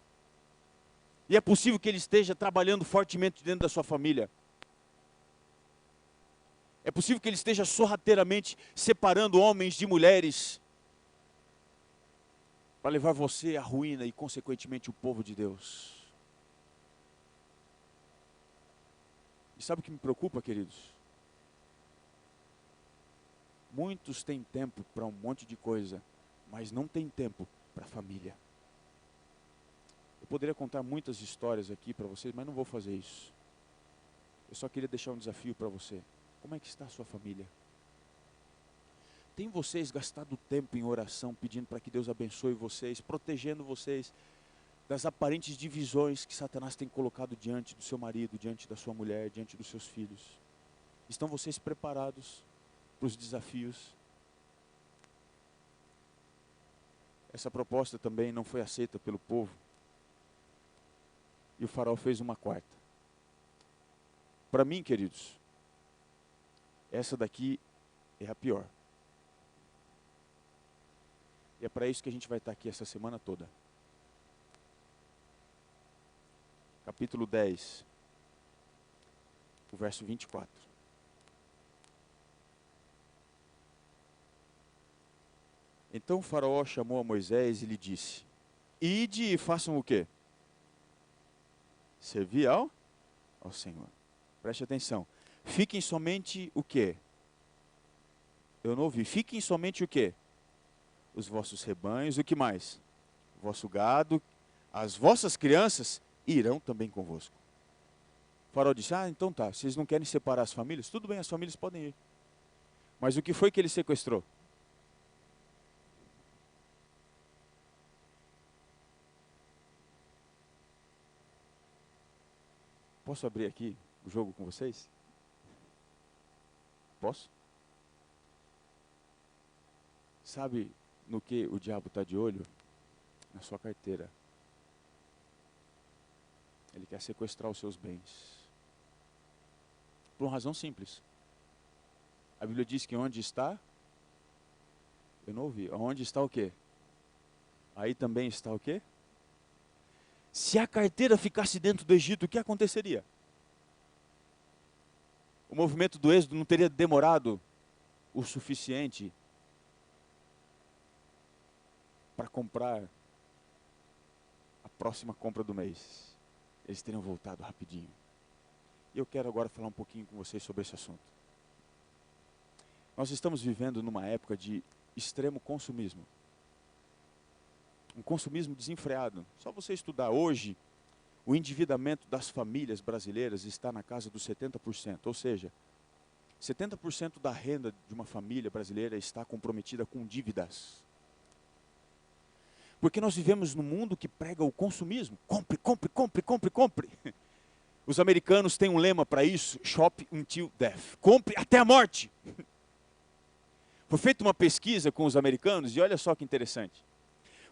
E é possível que ele esteja trabalhando fortemente dentro da sua família. É possível que ele esteja sorrateiramente separando homens de mulheres para levar você à ruína e, consequentemente, o povo de Deus. E sabe o que me preocupa, queridos? Muitos têm tempo para um monte de coisa, mas não têm tempo para a família. Eu poderia contar muitas histórias aqui para vocês, mas não vou fazer isso. Eu só queria deixar um desafio para você. Como é que está a sua família? Tem vocês gastado tempo em oração, pedindo para que Deus abençoe vocês, protegendo vocês das aparentes divisões que Satanás tem colocado diante do seu marido, diante da sua mulher, diante dos seus filhos? Estão vocês preparados para os desafios? Essa proposta também não foi aceita pelo povo. E o faraó fez uma quarta. Para mim, queridos, essa daqui é a pior. E é para isso que a gente vai estar aqui essa semana toda. Capítulo 10, o verso 24. Então o faraó chamou a Moisés e lhe disse: Ide e façam o quê? servir ao Senhor. Preste atenção. Fiquem somente o quê? Eu não ouvi. Fiquem somente o quê? Os vossos rebanhos, o que mais? O vosso gado, as vossas crianças irão também convosco. O faraó disse, então tá, vocês não querem separar as famílias? Tudo bem, as famílias podem ir. Mas o que foi que ele sequestrou? Posso abrir aqui o jogo com vocês? Posso? Sabe no que o diabo está de olho? Na sua carteira. Ele quer sequestrar os seus bens. Por uma razão simples. A Bíblia diz que onde está... Eu não ouvi. Onde está o quê? Aí também está o quê? Se a carteira ficasse dentro do Egito, o que aconteceria? O movimento do êxodo não teria demorado o suficiente para comprar a próxima compra do mês. Eles teriam voltado rapidinho. E eu quero agora falar um pouquinho com vocês sobre esse assunto. Nós estamos vivendo numa época de extremo consumismo. Um consumismo desenfreado. Só você estudar hoje, o endividamento das famílias brasileiras está na casa dos 70%. Ou seja, 70% da renda de uma família brasileira está comprometida com dívidas. Porque nós vivemos num mundo que prega o consumismo. Compre, compre, compre, compre, compre. Os americanos têm um lema para isso, shop until death. Compre até a morte. Foi feita uma pesquisa com os americanos e olha só que interessante.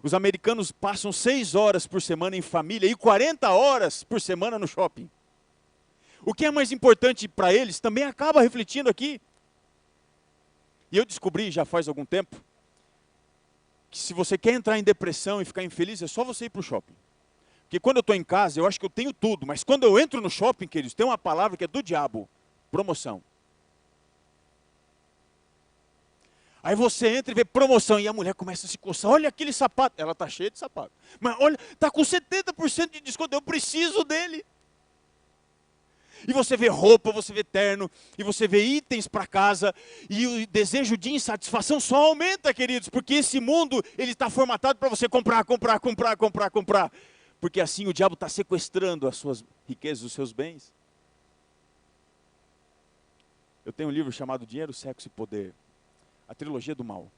Os americanos passam 6 horas por semana em família e 40 horas por semana no shopping. O que é mais importante para eles também acaba refletindo aqui. E eu descobri já faz algum tempo que se você quer entrar em depressão e ficar infeliz, é só você ir para o shopping. Porque quando eu estou em casa, eu acho que eu tenho tudo. Mas quando eu entro no shopping, queridos, tem uma palavra que é do diabo. Promoção. Aí você entra e vê promoção e a mulher começa a se coçar. Olha aquele sapato. Ela está cheia de sapato. Mas olha, está com 70% de desconto. Eu preciso dele. E você vê roupa, você vê terno, e você vê itens para casa, e o desejo de insatisfação só aumenta, queridos, porque esse mundo, ele está formatado para você comprar, comprar, comprar, comprar, comprar. Porque assim o diabo está sequestrando as suas riquezas, os seus bens. Eu tenho um livro chamado Dinheiro, Sexo e Poder. A trilogia do mal.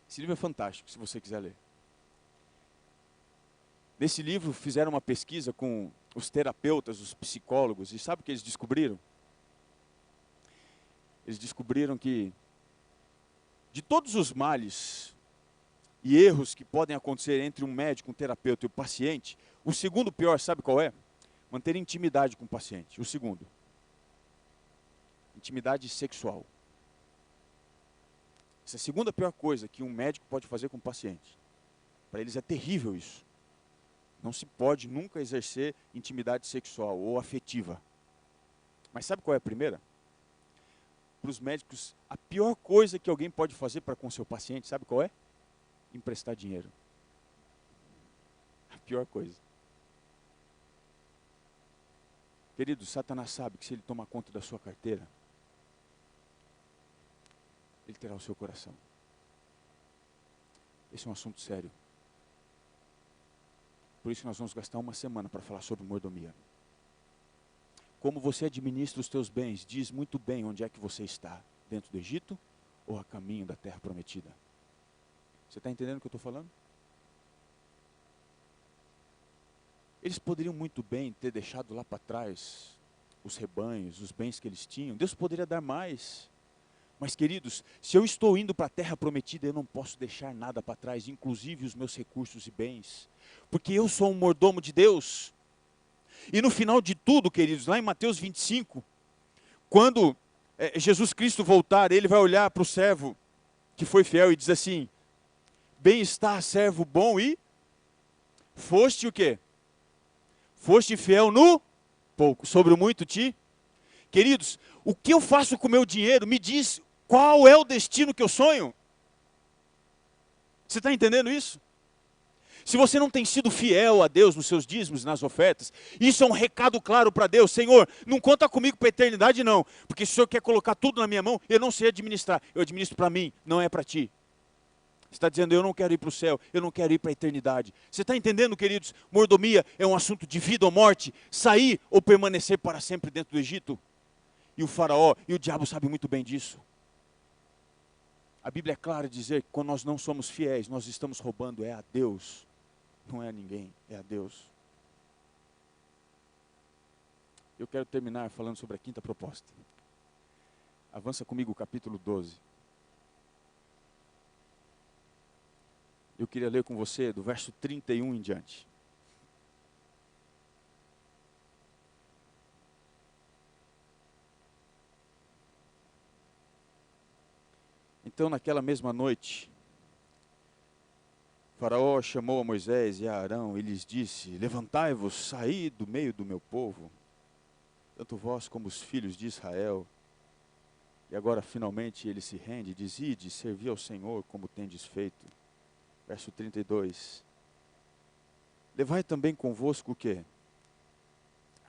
Esse livro é fantástico, se você quiser ler. Nesse livro fizeram uma pesquisa com os terapeutas, os psicólogos, e sabe o que eles descobriram? Eles descobriram que de todos os males e erros que podem acontecer entre um médico, um terapeuta e o paciente, o segundo pior, sabe qual é? Manter intimidade com o paciente. O segundo. Intimidade sexual. Essa é a segunda pior coisa que um médico pode fazer com o paciente. Para eles é terrível isso. Não se pode nunca exercer intimidade sexual ou afetiva. Mas sabe qual é a primeira? Para os médicos, a pior coisa que alguém pode fazer para com seu paciente, sabe qual é? Emprestar dinheiro. A pior coisa. Querido, Satanás sabe que se ele tomar conta da sua carteira, ele terá o seu coração. Esse é um assunto sério. Por isso nós vamos gastar uma semana para falar sobre mordomia. Como você administra os teus bens, diz muito bem onde é que você está. Dentro do Egito ou a caminho da terra prometida? Você está entendendo o que eu estou falando? Eles poderiam muito bem ter deixado lá para trás os rebanhos, os bens que eles tinham. Deus poderia dar mais. Mas, queridos, se eu estou indo para a terra prometida, eu não posso deixar nada para trás, inclusive os meus recursos e bens. Porque eu sou um mordomo de Deus. E no final de tudo, queridos, lá em Mateus 25, quando Jesus Cristo voltar, ele vai olhar para o servo que foi fiel e diz assim: bem está, servo bom e foste o quê? Foste fiel no pouco, sobre o muito te... Queridos, o que eu faço com o meu dinheiro me diz qual é o destino que eu sonho. Você está entendendo isso? Se você não tem sido fiel a Deus nos seus dízimos e nas ofertas, isso é um recado claro para Deus. Senhor, não conta comigo para a eternidade não, porque se o Senhor quer colocar tudo na minha mão, eu não sei administrar. Eu administro para mim, não é para ti. Você está dizendo, eu não quero ir para o céu, eu não quero ir para a eternidade. Você está entendendo, queridos? Mordomia é um assunto de vida ou morte, sair ou permanecer para sempre dentro do Egito. E o faraó e o diabo sabem muito bem disso. A Bíblia é clara em dizer que quando nós não somos fiéis, nós estamos roubando a Deus. Não é a ninguém, é a Deus. Eu quero terminar falando sobre a quinta proposta. Avança comigo o capítulo 12. Eu queria ler com você do verso 31 em diante. Então, naquela mesma noite, Faraó chamou a Moisés e a Arão e lhes disse: levantai-vos, saí do meio do meu povo, tanto vós como os filhos de Israel. E agora finalmente ele se rende, diz: ide, servi ao Senhor como tendes feito. Verso 32. Levai também convosco o quê?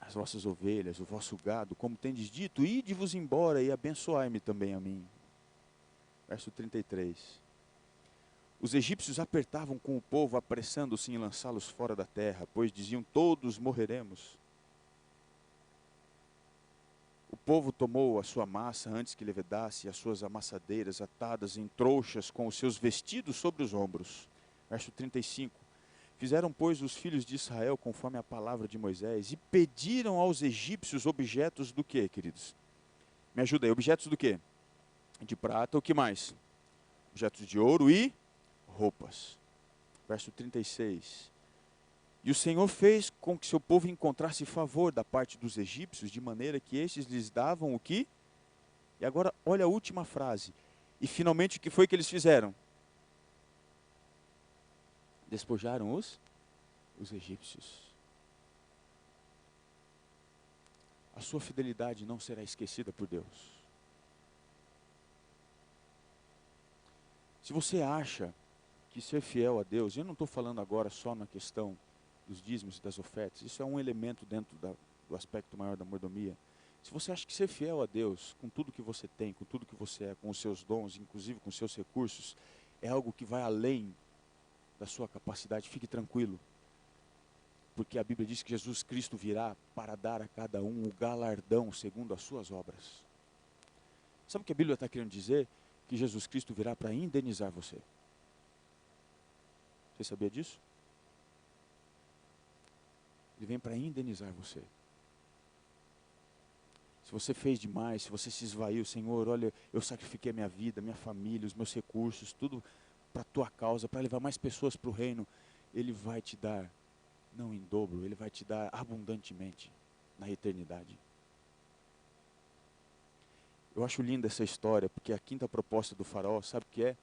As vossas ovelhas, o vosso gado, como tendes dito, ide-vos embora e abençoai-me também a mim. Verso 33. Os egípcios apertavam com o povo, apressando-se em lançá-los fora da terra, pois diziam, todos morreremos. O povo tomou a sua massa antes que levedasse, as suas amassadeiras atadas em trouxas com os seus vestidos sobre os ombros. Verso 35. Fizeram, pois, os filhos de Israel conforme a palavra de Moisés e pediram aos egípcios objetos do quê, queridos? Me ajuda aí, objetos do quê? De prata, o que mais? Objetos de ouro e roupas. Verso 36. E o Senhor fez com que seu povo encontrasse favor da parte dos egípcios, de maneira que estes lhes davam o que? E agora, olha a última frase. E finalmente, o que foi que eles fizeram? Despojaram os egípcios. A sua fidelidade não será esquecida por Deus. Se você acha que ser fiel a Deus, eu não estou falando agora só na questão dos dízimos e das ofertas, isso é um elemento dentro do aspecto maior da mordomia. Se você acha que ser fiel a Deus, com tudo que você tem, com tudo que você é, com os seus dons, inclusive com os seus recursos, é algo que vai além da sua capacidade, fique tranquilo. Porque a Bíblia diz que Jesus Cristo virá para dar a cada um o galardão segundo as suas obras. Sabe o que a Bíblia está querendo dizer? Que Jesus Cristo virá para indenizar você. Você sabia disso? Ele vem para indenizar você. Se você fez demais, se você se esvaiu, Senhor, olha, eu sacrifiquei a minha vida, minha família, os meus recursos, tudo para a tua causa, para levar mais pessoas para o reino, Ele vai te dar, não em dobro, Ele vai te dar abundantemente na eternidade. Eu acho linda essa história, porque a quinta proposta do faraó, sabe o que é?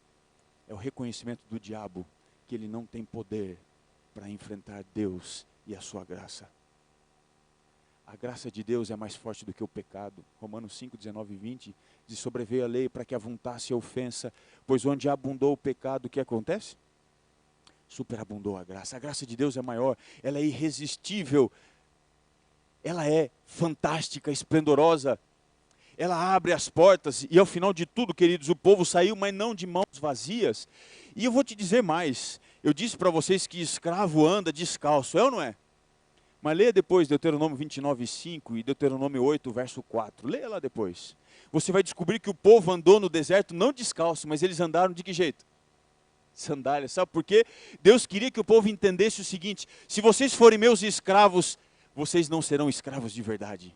É o reconhecimento do diabo, que ele não tem poder para enfrentar Deus e a sua graça. A graça de Deus é mais forte do que o pecado. Romanos 5, 19 e 20 diz, sobreveio a lei para que avuntasse a ofensa, pois onde abundou o pecado, o que acontece? Superabundou a graça. A graça de Deus é maior, ela é irresistível, ela é fantástica, esplendorosa. Ela abre as portas e ao final de tudo, queridos, o povo saiu, mas não de mãos vazias. E eu vou te dizer mais, eu disse para vocês que escravo anda descalço, é ou não é? Mas leia depois Deuteronômio 29, 5 e Deuteronômio 8, verso 4. Leia lá depois. Você vai descobrir que o povo andou no deserto não descalço, mas eles andaram de que jeito? Sandálias, sabe por quê? Deus queria que o povo entendesse o seguinte, se vocês forem meus escravos, vocês não serão escravos de verdade.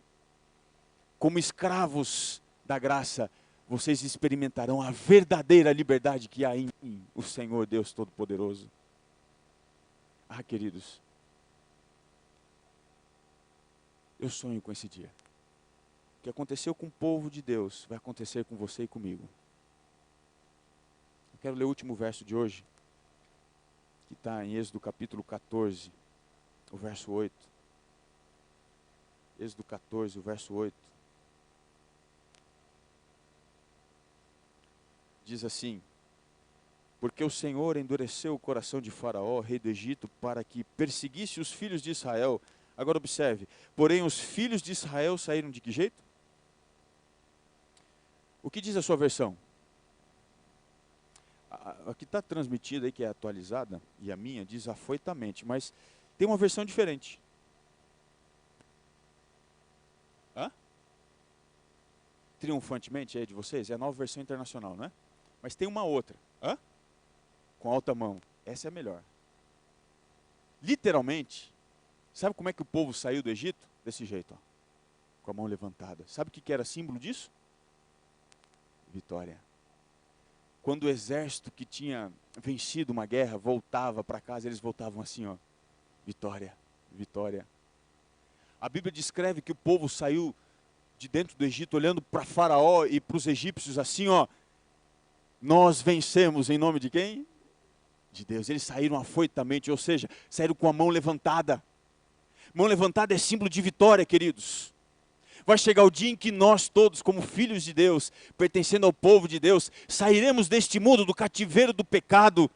Como escravos da graça, vocês experimentarão a verdadeira liberdade que há em o Senhor Deus Todo-Poderoso. Ah, queridos, eu sonho com esse dia. O que aconteceu com o povo de Deus vai acontecer com você e comigo. Eu quero ler o último verso de hoje, que está em Êxodo capítulo 14, o verso 8. Êxodo 14, o verso 8. Diz assim, Porque o Senhor endureceu o coração de Faraó, rei do Egito, para que perseguisse os filhos de Israel. Agora observe, porém os filhos de Israel saíram de que jeito? O que diz a sua versão? A que está transmitida aí, que é atualizada, e a minha diz afoitamente, mas tem uma versão diferente. Hã? Triunfantemente aí de vocês? É a nova versão internacional, não é? Mas tem uma outra. Hã? Com alta mão. Essa é a melhor. Literalmente, sabe como é que o povo saiu do Egito? Desse jeito, ó, com a mão levantada. Sabe o que era símbolo disso? Vitória. Quando o exército que tinha vencido uma guerra voltava para casa, eles voltavam assim, ó, vitória, vitória. A Bíblia descreve que o povo saiu de dentro do Egito olhando para Faraó e para os egípcios assim, ó, nós vencemos em nome de quem? De Deus. Eles saíram afoitamente, ou seja, saíram com a mão levantada. Mão levantada é símbolo de vitória, queridos. Vai chegar o dia em que nós todos, como filhos de Deus, pertencendo ao povo de Deus, sairemos deste mundo, do cativeiro do pecado,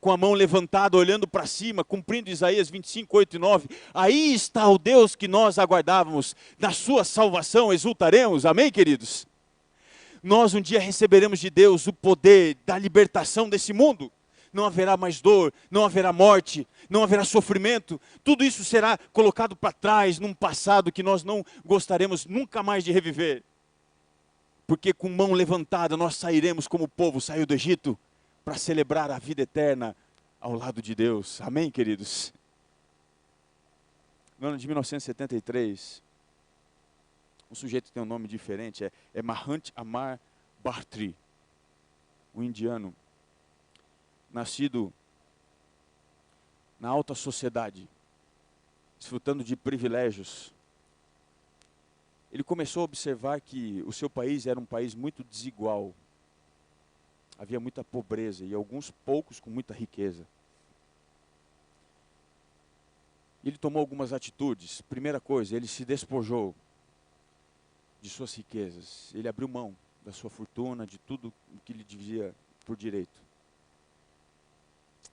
com a mão levantada, olhando para cima, cumprindo Isaías 25, 8 e 9. Aí está o Deus que nós aguardávamos, na sua salvação exultaremos, amém, queridos? Nós um dia receberemos de Deus o poder da libertação desse mundo. Não haverá mais dor, não haverá morte, não haverá sofrimento. Tudo isso será colocado para trás, num passado que nós não gostaríamos nunca mais de reviver. Porque com mão levantada nós sairemos como o povo saiu do Egito, para celebrar a vida eterna ao lado de Deus. Amém, queridos? No ano de 1973, um sujeito que tem um nome diferente, é Mahant Amar Bartri, um indiano, nascido na alta sociedade, desfrutando de privilégios. Ele começou a observar que o seu país era um país muito desigual. Havia muita pobreza e alguns poucos com muita riqueza. Ele tomou algumas atitudes. Primeira coisa, ele se despojou de suas riquezas. Ele abriu mão da sua fortuna, de tudo o que lhe devia por direito.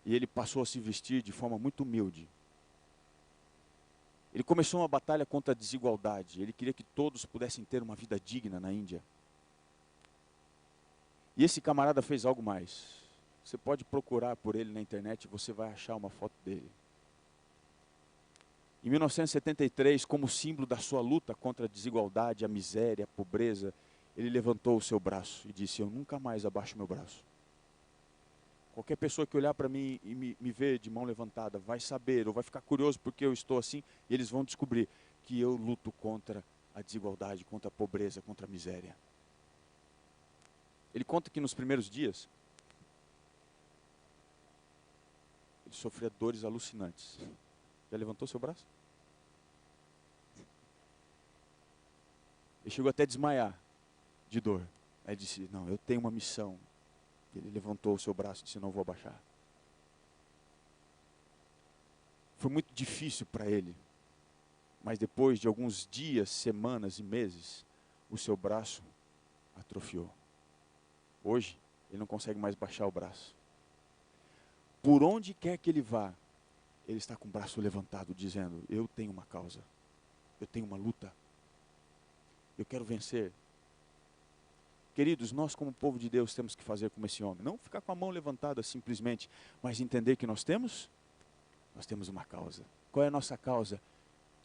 E ele passou a se vestir de forma muito humilde. Ele começou uma batalha contra a desigualdade. Ele queria que todos pudessem ter uma vida digna na Índia. E esse camarada fez algo mais. Você pode procurar por ele na internet e você vai achar uma foto dele. Em 1973, como símbolo da sua luta contra a desigualdade, a miséria, a pobreza, ele levantou o seu braço e disse: eu nunca mais abaixo meu braço. Qualquer pessoa que olhar para mim e me ver de mão levantada vai saber, ou vai ficar curioso porque eu estou assim, e eles vão descobrir que eu luto contra a desigualdade, contra a pobreza, contra a miséria. Ele conta que nos primeiros dias, ele sofria dores alucinantes. Já levantou seu braço? Ele chegou até a desmaiar de dor. Aí ele disse: não, eu tenho uma missão. Ele levantou o seu braço e disse: não vou abaixar. Foi muito difícil para ele. Mas depois de alguns dias, semanas e meses, o seu braço atrofiou. Hoje, ele não consegue mais baixar o braço. Por onde quer que ele vá, ele está com o braço levantado, dizendo: eu tenho uma causa, eu tenho uma luta, eu quero vencer. Queridos, nós como povo de Deus temos que fazer como esse homem. Não ficar com a mão levantada simplesmente, mas entender que nós temos uma causa. Qual é a nossa causa?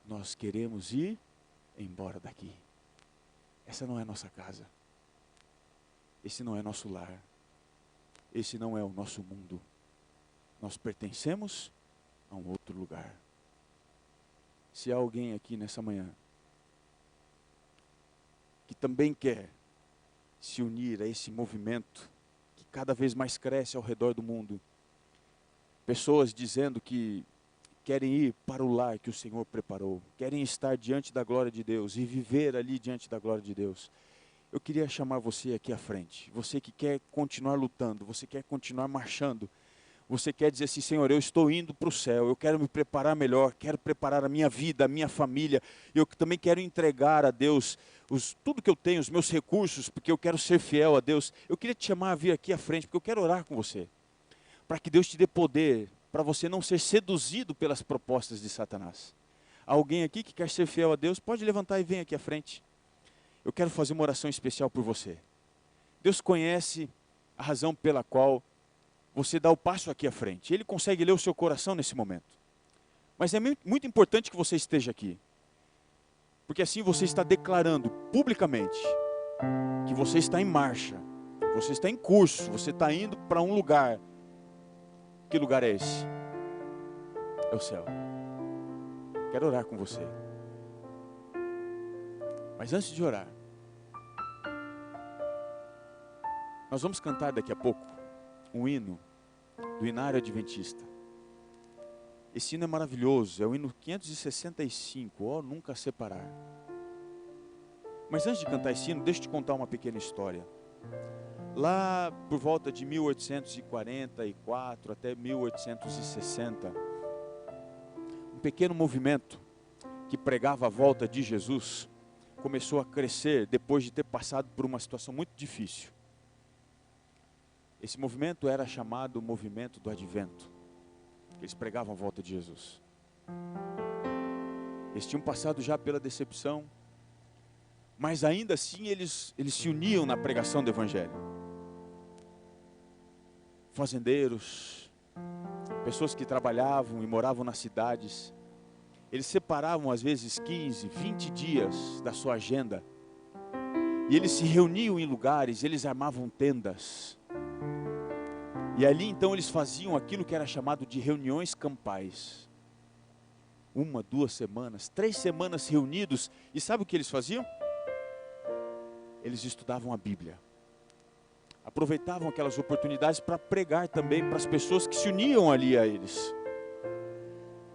Nós queremos ir embora daqui. Essa não é a nossa casa. Esse não é nosso lar. Esse não é o nosso mundo. Nós pertencemos a um outro lugar. Se há alguém aqui nessa manhã que também quer se unir a esse movimento que cada vez mais cresce ao redor do mundo, pessoas dizendo que querem ir para o lar que o Senhor preparou, querem estar diante da glória de Deus e viver ali diante da glória de Deus. Eu queria chamar você aqui à frente, você que quer continuar lutando, você quer continuar marchando, você quer dizer assim: Senhor, eu estou indo para o céu, eu quero me preparar melhor, quero preparar a minha vida, a minha família, eu também quero entregar a Deus tudo que eu tenho, os meus recursos, porque eu quero ser fiel a Deus. Eu queria te chamar a vir aqui à frente, porque eu quero orar com você. para que Deus te dê poder, para você não ser seduzido pelas propostas de Satanás. Alguém aqui que quer ser fiel a Deus, pode levantar e vem aqui à frente. Eu quero fazer uma oração especial por você. Deus conhece a razão pela qual você dá o passo aqui à frente. Ele consegue ler o seu coração nesse momento. Mas é muito importante que você esteja aqui. Porque assim você está declarando publicamente que você está em marcha, você está em curso, você está indo para um lugar. Que lugar é esse? É o céu. Quero orar com você. Mas antes de orar, nós vamos cantar daqui a pouco um hino do Inário Adventista. Esse hino é maravilhoso, é o hino 565, ó, nunca separar. Mas antes de cantar esse hino, deixa eu te contar uma pequena história. Lá por volta de 1844 até 1860, um pequeno movimento que pregava a volta de Jesus começou a crescer depois de ter passado por uma situação muito difícil. Esse movimento era chamado movimento do Advento. Eles pregavam a volta de Jesus. Eles tinham passado já pela decepção, mas ainda assim eles se uniam na pregação do Evangelho. Fazendeiros, pessoas que trabalhavam e moravam nas cidades, eles separavam às vezes 15, 20 dias da sua agenda, e eles se reuniam em lugares, eles armavam tendas, e ali então eles faziam aquilo que era chamado de reuniões campais. 1, 2 semanas, 3 semanas reunidos, e sabe o que eles faziam? Eles estudavam a Bíblia. Aproveitavam aquelas oportunidades para pregar também para as pessoas que se uniam ali a eles.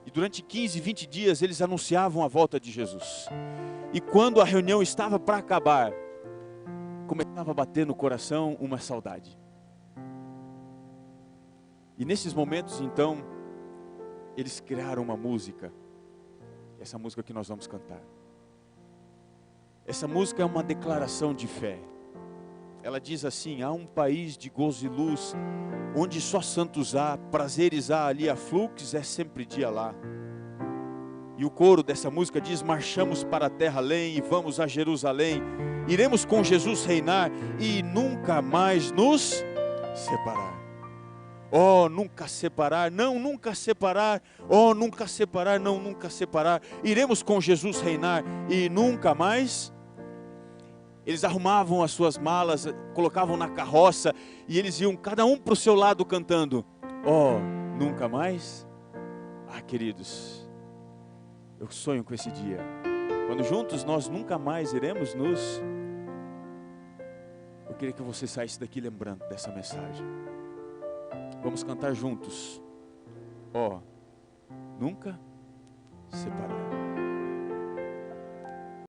E durante 15, 20 dias eles anunciavam a volta de Jesus. E quando a reunião estava para acabar, começava a bater no coração uma saudade. E nesses momentos então, eles criaram uma música. Essa música que nós vamos cantar. Essa música é uma declaração de fé. Ela diz assim: há um país de gozo e luz, onde só santos há, prazeres há ali, a fluxos é sempre dia lá. E o coro dessa música diz: marchamos para a terra além e vamos a Jerusalém, iremos com Jesus reinar e nunca mais nos separar. Oh, nunca separar, não, nunca separar, oh, nunca separar, não, nunca separar, iremos com Jesus reinar e nunca mais. Eles arrumavam as suas malas, colocavam na carroça e eles iam cada um para o seu lado cantando: oh, nunca mais. Ah, queridos, eu sonho com esse dia, quando juntos nós nunca mais iremos nos... Eu queria que você saísse daqui lembrando dessa mensagem. Vamos cantar juntos. Ó, nunca separar.